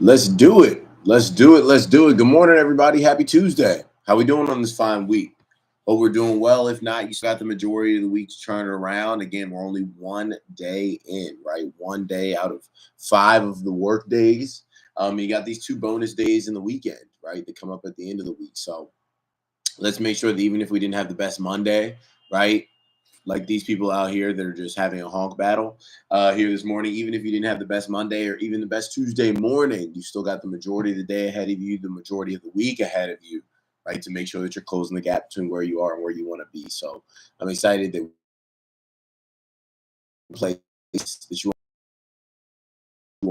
Let's do it. Let's do it. Let's do it. Good morning, everybody. Happy Tuesday. How we doing on this fine week? Hope we're doing well. If not, you still got the majority of the week to turn it around. Again, we're only one day in, right? One day out of 5 of the work days. You got these 2 bonus days in the weekend, right? That come up at the end of the week. So let's make sure that even if we didn't have the best Monday, right? Like these people out here that are just having a honk battle here this morning. Even if you didn't have the best Monday or even the best Tuesday morning, you still got the majority of the day ahead of you, the majority of the week ahead of you, right? To make sure that you're closing the gap between where you are and where you want to be. So I'm excited that place that you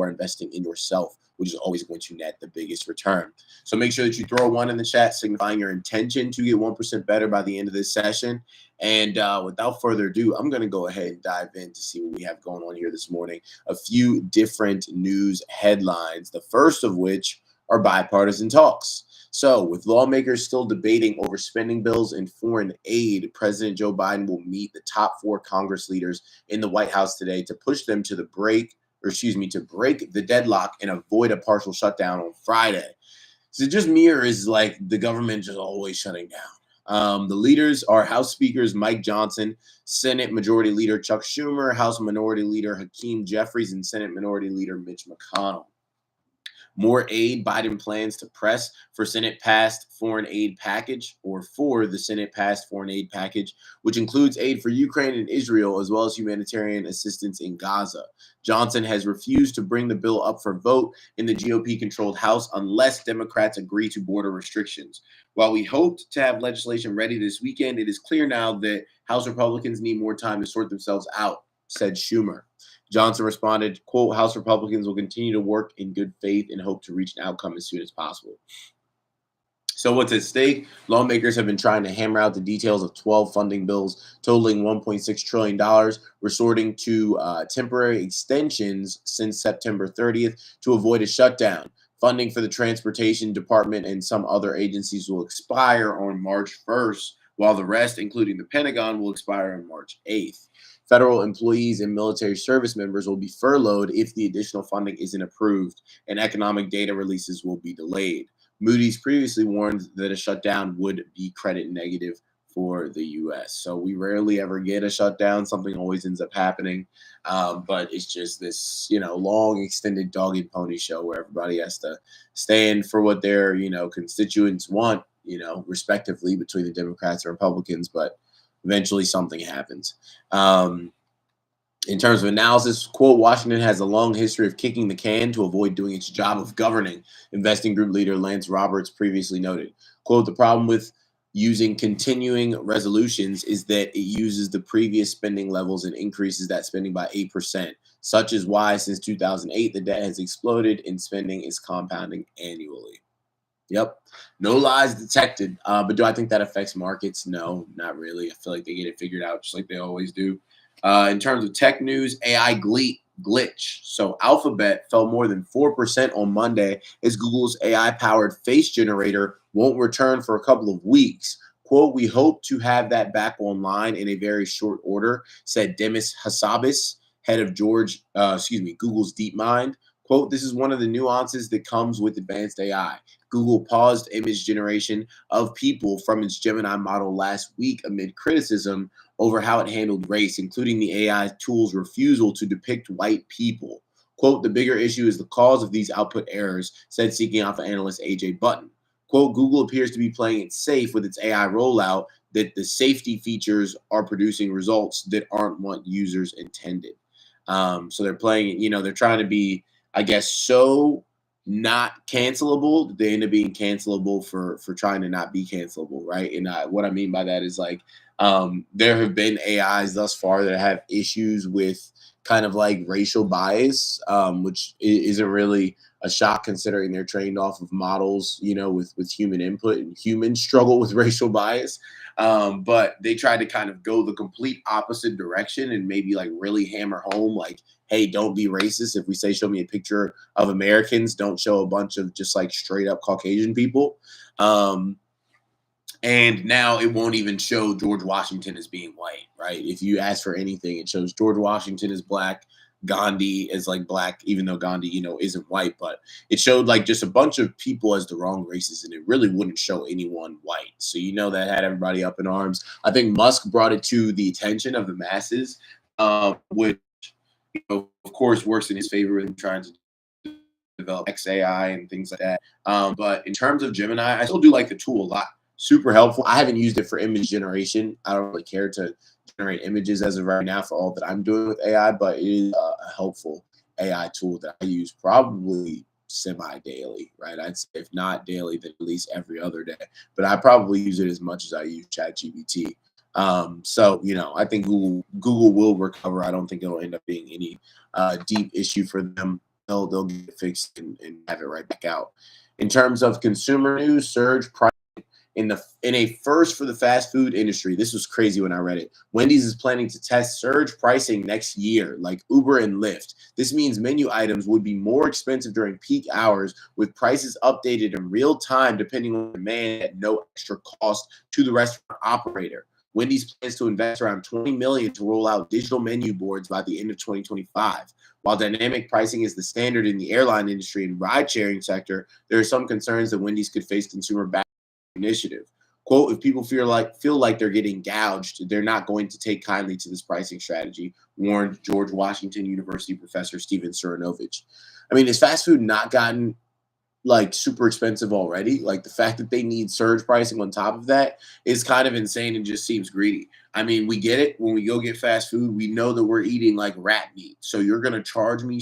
are investing in yourself, which is always going to net the biggest return. So make sure that you throw a 1 in the chat, signifying your intention to get 1% better by the end of this session. And without further ado, I'm going to go ahead and dive in to see what we have going on here this morning. A few different news headlines, the first of which are bipartisan talks. So with lawmakers still debating over spending bills and foreign aid, President Joe Biden will meet the top 4 Congress leaders in the White House today to push them to break the deadlock and avoid a partial shutdown on Friday. So just me, or is like the government just always shutting down? The leaders are House Speakers Mike Johnson, Senate Majority Leader Chuck Schumer, House Minority Leader Hakeem Jeffries, and Senate Minority Leader Mitch McConnell. More aid. Biden plans to press for Senate passed foreign aid package, or for the Senate passed foreign aid package, which includes aid for Ukraine and Israel, as well as humanitarian assistance in Gaza. Johnson has refused to bring the bill up for vote in the GOP-controlled House unless Democrats agree to border restrictions. While we hoped to have legislation ready this weekend, it is clear now that House Republicans need more time to sort themselves out, said Schumer. Johnson responded, quote, House Republicans will continue to work in good faith and hope to reach an outcome as soon as possible. So what's at stake? Lawmakers have been trying to hammer out the details of 12 funding bills totaling $1.6 trillion, resorting to temporary extensions since September 30th to avoid a shutdown. Funding for the Transportation Department and some other agencies will expire on March 1st, while the rest, including the Pentagon, will expire on March 8th. Federal employees and military service members will be furloughed if the additional funding isn't approved, and economic data releases will be delayed. Moody's previously warned that a shutdown would be credit negative for the U.S. So we rarely ever get a shutdown. Something always ends up happening. But it's just this, long, extended dog and pony show where everybody has to stand for what their, constituents want, respectively between the Democrats and Republicans. But eventually something happens. In terms of analysis, quote, Washington has a long history of kicking the can to avoid doing its job of governing, investing group leader Lance Roberts previously noted. Quote, the problem with using continuing resolutions is that it uses the previous spending levels and increases that spending by 8%. Such is why since 2008, the debt has exploded and spending is compounding annually. Yep. No lies detected. But do I think that affects markets? No, not really. I feel like they get it figured out just like they always do. In terms of tech news, AI glitch. So Alphabet fell more than 4% on Monday as Google's AI-powered face generator won't return for a couple of weeks. Quote, we hope to have that back online in a very short order, said Demis Hassabis, head of Google's DeepMind. Quote, this is one of the nuances that comes with advanced AI. Google paused image generation of people from its Gemini model last week amid criticism over how it handled race, including the AI tool's refusal to depict white people. Quote, the bigger issue is the cause of these output errors, said Seeking Alpha analyst AJ Button. Quote, Google appears to be playing it safe with its AI rollout, that the safety features are producing results that aren't what users intended. So they're playing, they're trying to be, I guess, so not cancelable that they end up being cancelable for trying to not be cancelable, right? And what I mean by that is like there have been AIs thus far that have issues with kind of like racial bias, which isn't really a shock considering they're trained off of models, with human input, and humans struggle with racial bias. But they tried to kind of go the complete opposite direction and maybe like really hammer home like, hey, don't be racist. If we say show me a picture of Americans, don't show a bunch of just like straight up Caucasian people. And now it won't even show George Washington as being white, right? If you ask for anything, it shows George Washington is black, Gandhi as like black, even though Gandhi, isn't white, but it showed like just a bunch of people as the wrong races, and it really wouldn't show anyone white. So that had everybody up in arms. I think Musk brought it to the attention of the masses, which of course works in his favor in trying to develop XAI and things like that. But in terms of Gemini, I still do like the tool a lot. Super helpful. I haven't used it for image generation. I don't really care to generate images as of right now for all that I'm doing with AI, but it is a helpful AI tool that I use probably semi-daily, right? I'd say if not daily, then at least every other day. But I probably use it as much as I use ChatGPT. So I think Google will recover. I don't think it'll end up being any deep issue for them. They'll get it fixed and have it right back out. In terms of consumer news, surge price in a first for the fast food industry. This was crazy when I read it. Wendy's is planning to test surge pricing next year, like Uber and Lyft. This means menu items would be more expensive during peak hours, with prices updated in real time depending on demand at no extra cost to the restaurant operator. Wendy's plans to invest around $20 million to roll out digital menu boards by the end of 2025. While dynamic pricing is the standard in the airline industry and ride-sharing sector, there are some concerns that Wendy's could face consumer backlash initiative. Quote, if people feel like they're getting gouged, they're not going to take kindly to this pricing strategy, warned George Washington University professor Steven Suranovich. I mean, has fast food not gotten like super expensive already? Like the fact that they need surge pricing on top of that is kind of insane and just seems greedy. I mean, we get it. When we go get fast food, we know that we're eating like rat meat. So you're going to charge me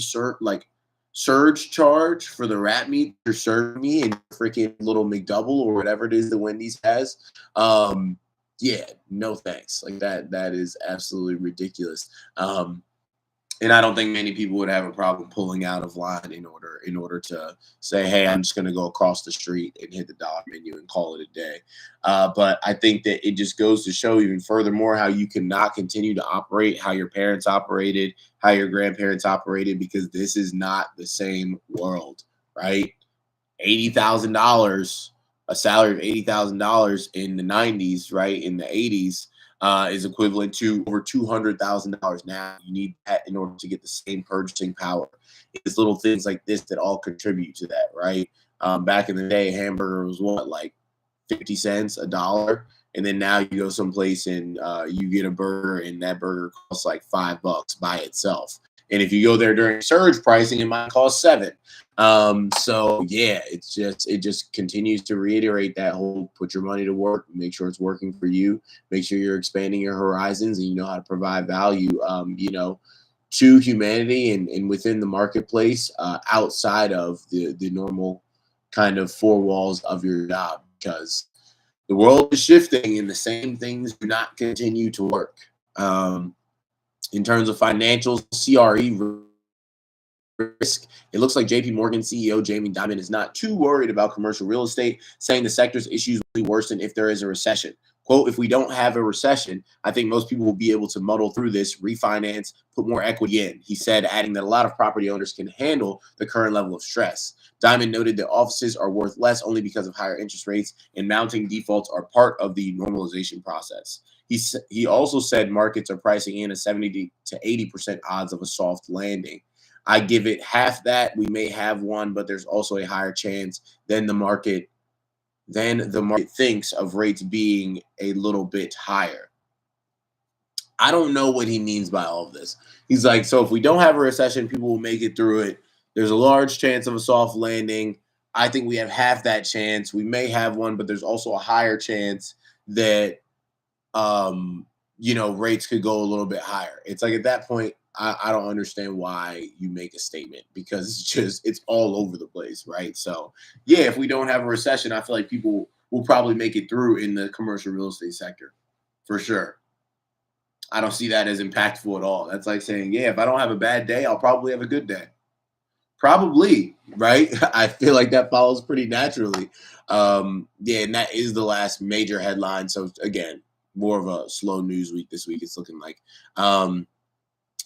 surge charge for the rat meat you're serving me in freaking little McDouble or whatever it is that Wendy's has. Yeah, no thanks. Like that is absolutely ridiculous. And I don't think many people would have a problem pulling out of line in order to say, hey, I'm just going to go across the street and hit the dollar menu and call it a day. But I think that it just goes to show even furthermore how you cannot continue to operate how your parents operated, how your grandparents operated, because this is not the same world, right? $80,000, a salary of $80,000 in the 90s, right? In the 80s, is equivalent to over $200,000 now. You need that in order to get the same purchasing power. It's little things like this that all contribute to that, right? Back in the day, hamburger was what, like 50 cents, a dollar, and then now you go someplace and you get a burger, and that burger costs like $5 by itself. And if you go there during surge pricing, it might cost $7. So yeah, it just continues to reiterate that whole put your money to work, make sure it's working for you, make sure you're expanding your horizons, and you know how to provide value, to humanity and within the marketplace, outside of the normal kind of four walls of your job, because the world is shifting and the same things do not continue to work. In terms of financials, CRE risk, it looks like JP Morgan CEO Jamie Dimon is not too worried about commercial real estate, saying the sector's issues will be worsened if there is a recession. Quote, if we don't have a recession, I think most people will be able to muddle through this, refinance, put more equity in, he said, adding that a lot of property owners can handle the current level of stress. Diamond noted that offices are worth less only because of higher interest rates, and mounting defaults are part of the normalization process. He also said markets are pricing in a 70 to 80% odds of a soft landing. I give it half that. We may have one, but there's also a higher chance than the market thinks of rates being a little bit higher. I don't know what he means by all of this. He's like, so if we don't have a recession, people will make it through it. There's a large chance of a soft landing. I think we have half that chance. We may have one, but there's also a higher chance that rates could go a little bit higher. It's like at that point, I don't understand why you make a statement, because it's all over the place, right? So yeah, if we don't have a recession, I feel like people will probably make it through in the commercial real estate sector for sure. I don't see that as impactful at all. That's like saying, yeah, if I don't have a bad day, I'll probably have a good day. Probably, right? I feel like that follows pretty naturally. Yeah, and that is the last major headline. So again, more of a slow news week this week, it's looking like.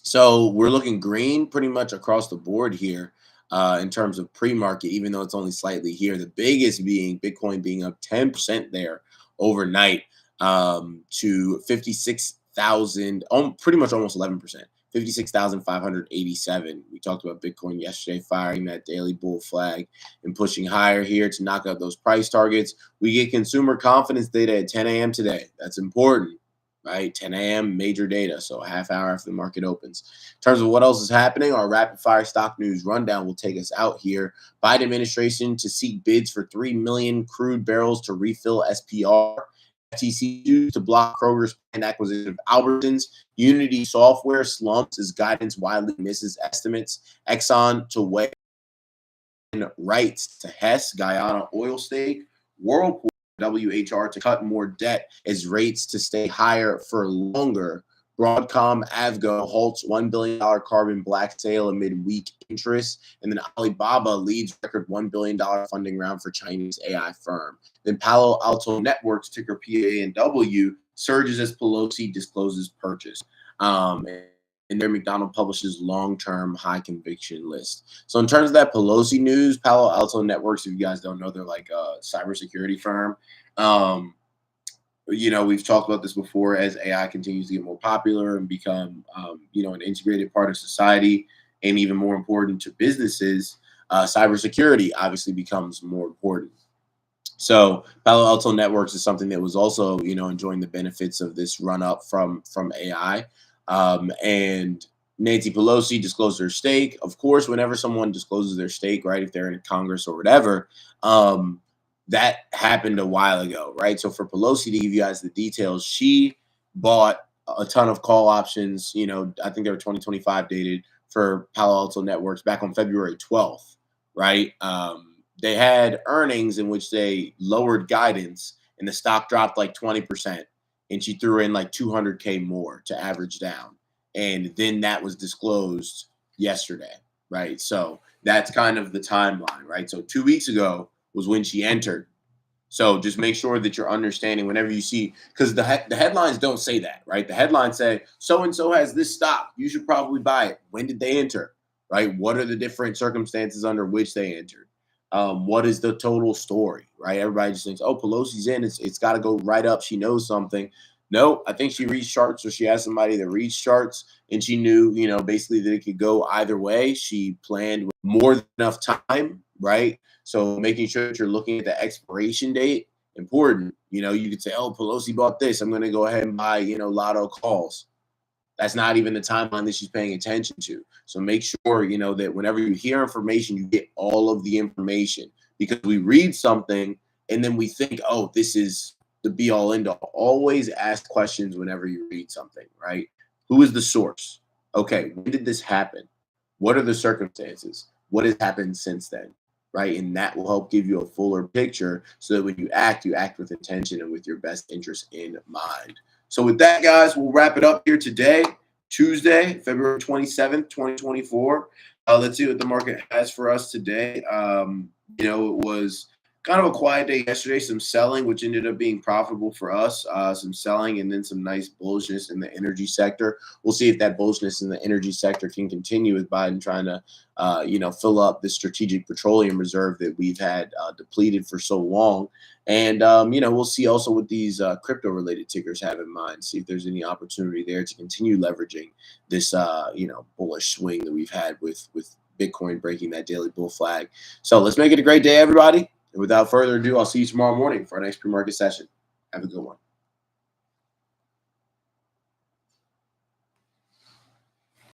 So we're looking green pretty much across the board here, in terms of pre-market, even though it's only slightly here. The biggest being Bitcoin being up 10% there overnight, to 56,000, pretty much almost 11%, 56,587. We talked about Bitcoin yesterday, firing that daily bull flag and pushing higher here to knock out those price targets. We get consumer confidence data at 10 a.m. today. That's important, right? 10 a.m. major data, so a half hour after the market opens. In terms of what else is happening, our rapid fire stock news rundown will take us out here. Biden administration to seek bids for 3 million crude barrels to refill SPR. FTC sues to block Kroger's planned acquisition of Albertsons. Unity Software slumps as guidance widely misses estimates. Exxon to weigh rights to Hess Guyana oil stake. Whirlpool WHR to cut more debt as rates to stay higher for longer. Broadcom Avgo halts $1 billion carbon black sale amid weak interest. And then Alibaba leads record $1 billion funding round for Chinese AI firm. Then Palo Alto Networks, ticker PANW, surges as Pelosi discloses purchase. And there McDonald publishes long-term high conviction list. So in terms of that Pelosi news, Palo Alto Networks, if you guys don't know, they're like a cybersecurity firm. We've talked about this before. As AI continues to get more popular and become, an integrated part of society, and even more important to businesses, cybersecurity obviously becomes more important. So Palo Alto Networks is something that was also, enjoying the benefits of this run up from AI. And Nancy Pelosi disclosed her stake. Of course, whenever someone discloses their stake, right, if they're in Congress or whatever, that happened a while ago, right? So for Pelosi, to give you guys the details, she bought a ton of call options. I think they were 2025 dated for Palo Alto Networks back on February 12th, right? They had earnings in which they lowered guidance and the stock dropped like 20%. And she threw in like 200K more to average down. And then that was disclosed yesterday, right? So that's kind of the timeline, right? So 2 weeks ago was when she entered. So just make sure that you're understanding whenever you see, because the headlines don't say that, right? The headlines say, so-and-so has this stock. You should probably buy it. When did they enter, right? What are the different circumstances under which they entered? What is the total story, right? Everybody just thinks, oh, Pelosi's in. It's got to go right up. She knows something. No, I think she reads charts, or she asked somebody that reads charts, and she knew, basically that it could go either way. She planned with more than enough time, right? So making sure that you're looking at the expiration date, important. You could say, oh, Pelosi bought this. I'm going to go ahead and buy, lotto calls. That's not even the timeline that she's paying attention to. So make sure, that whenever you hear information, you get all of the information, because we read something and then we think, oh, this is the be all end all. Always ask questions whenever you read something, right? Who is the source? Okay, when did this happen? What are the circumstances? What has happened since then? Right? And that will help give you a fuller picture so that when you act with intention and with your best interest in mind. So with that, guys, we'll wrap it up here today, Tuesday, February 27th, 2024. Let's see what the market has for us today. It was kind of a quiet day yesterday, some selling, which ended up being profitable for us, some selling, and then some nice bullishness in the energy sector. We'll see if that bullishness in the energy sector can continue with Biden trying to, fill up the strategic petroleum reserve that we've had depleted for so long. And, we'll see also what these crypto-related tickers have in mind, see if there's any opportunity there to continue leveraging this, bullish swing that we've had with Bitcoin breaking that daily bull flag. So let's make it a great day, everybody. And without further ado, I'll see you tomorrow morning for our next pre-market session. Have a good one.